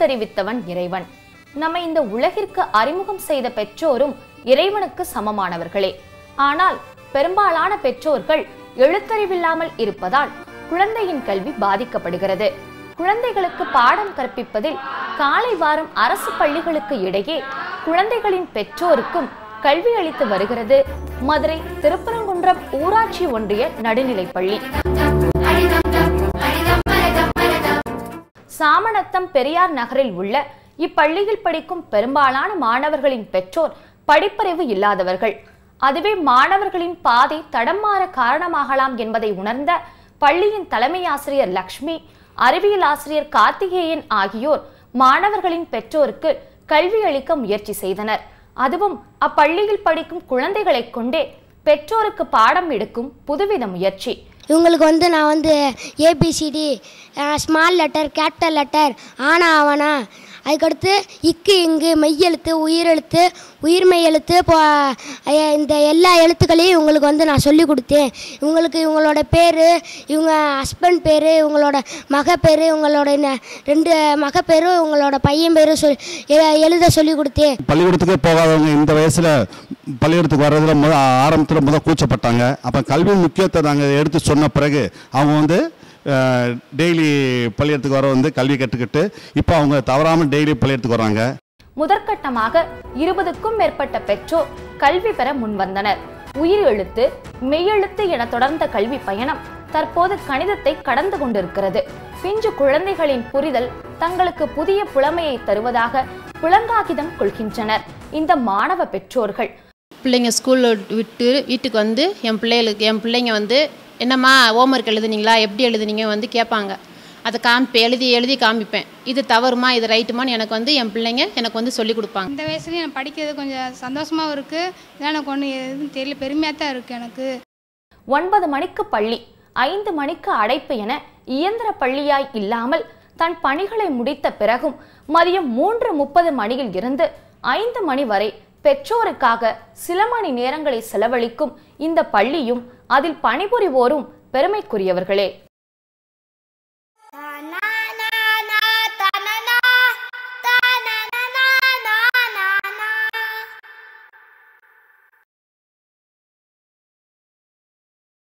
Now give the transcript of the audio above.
எழுத்தறிவித்தவன் இறைவன். நம்மை இந்த உலகிற்கு அறிமுகம் செய்த பெற்றோரும் இறைவனுக்கு சமமானவர்களே. ஆனால் பெரும்பாலான பெற்றோர்கள் எழுத்தறிவில்லாமல் இருப்பதால் குழந்தையின் கல்வி பாதிக்கப்படுகிறது. குழந்தைகளுக்கு பாடம் கற்பிப்பதில் காலை வாரம் அரசு பள்ளிகளுக்கு இடையே குழந்தைகளின் பெற்றோருக்கும் கல்வி அளித்து வருகிறது மதுரை திருப்பரங்குன்றம் ஊராட்சி ஒன்றிய நடுநிலைப்பள்ளி. சாமநத்தம் பெரியார் நகரில் உள்ள இப்பள்ளியில் படிக்கும் பெரும்பாலான மாணவர்களின் பெற்றோர் படிப்பறிவு இல்லாதவர்கள். அதுவே மாணவர்களின் பாதை தடம் மாற காரணமாகலாம் என்பதை உணர்ந்த பள்ளியின் தலைமை ஆசிரியர் லக்ஷ்மி, அறிவியல் ஆசிரியர் கார்த்திகேயன் ஆகியோர் மாணவர்களின் பெற்றோருக்கு கல்வி அளிக்க முயற்சி செய்தனர். அதுவும் அப்பள்ளியில் படிக்கும் குழந்தைகளை கொண்டே பெற்றோருக்கு பாடம் எடுக்கும் புதுவித முயற்சி. இவங்களுக்கு நான் ABCD, small letter, capital letter, ஆனா ஆவனா, அதுக்கடுத்து இக்கு இங்கு, மெய்யெழுத்து, உயிரெழுத்து, உயிர்மெய் எழுத்து, இந்த எல்லா எழுத்துக்களையும் இவங்களுக்கு நான் சொல்லி கொடுத்தேன். இவங்களோட பேர், இவங்க ஹஸ்பண்ட் பேர், இவங்களோட மக பேர், இவங்களோட 2 மக பேரும் இவங்களோட பையன் பேரும் எழுத சொல்லி கொடுத்தேன். பள்ளிக்கூடத்துக்கே போகாதவங்க இந்த வயசில் பள்ளிக்கூடத்துக்கு வர்றதுல ஆரம்பத்தில் கூச்சப்பட்டாங்க. அப்போ கல்வி முக்கியத்தை நாங்கள் எடுத்து சொன்ன பிறகு அவங்க டெய்லி பள்ளிக்கூடத்துக்கு வர கல்வி கற்றுக்கிட்டு இப்போ அவங்க தவறாமல் டெய்லி பள்ளிக்கூடத்துக்கு வராங்க. முதற்கட்டமாக 20க்கும் மேற்பட்ட பெற்றோர் கல்வி பெற முன்வந்தனர். உயிர் எழுத்து, மெய்யெழுத்து என தொடர்ந்த கல்வி பயணம் தற்போது கணிதத்தை கடந்து கொண்டிருக்கிறது. பிஞ்சு குழந்தைகளின் புரிதல் தங்களுக்கு புதிய புலமையை தருவதாக புலங்காகிதம் கொள்கின்றனர் இந்த மாணவ பெற்றோர்கள். பிள்ளைங்க ஸ்கூல் விட்டு வீட்டுக்கு என் பிள்ளைங்க என்னம்மா ஹோம்ஒர்க் எழுதுனீங்களா, எப்படி எழுதுனீங்க கேட்பாங்க. அதை எழுதி காமிப்பேன். இது தவறுமா, இது ரைட்டுமான்னு எனக்கு என் பிள்ளைங்க எனக்கு சொல்லிக் கொடுப்பாங்க. இந்த வயசுலேயும் நான் படிக்கிறது கொஞ்சம் சந்தோஷமாகவும் இருக்குது. இதான் எனக்கு ஒன்று எதுவும் தெரியல, பெருமையாக தான் இருக்குது எனக்கு. 9 மணிக்கு பள்ளி, 5 மணிக்கு அடைப்பு என இயந்திர பள்ளியாய் இல்லாமல் தன் பணிகளை முடித்த பிறகும் மதியம் 3:30 மணியில் இருந்து 5 மணி வரை பெற்றோருக்காக சில மணி நேரங்களை செலவழிக்கும் இந்த பள்ளியும் அதில் பணிபுரிவோரும் பெருமைக்குரியவர்களே.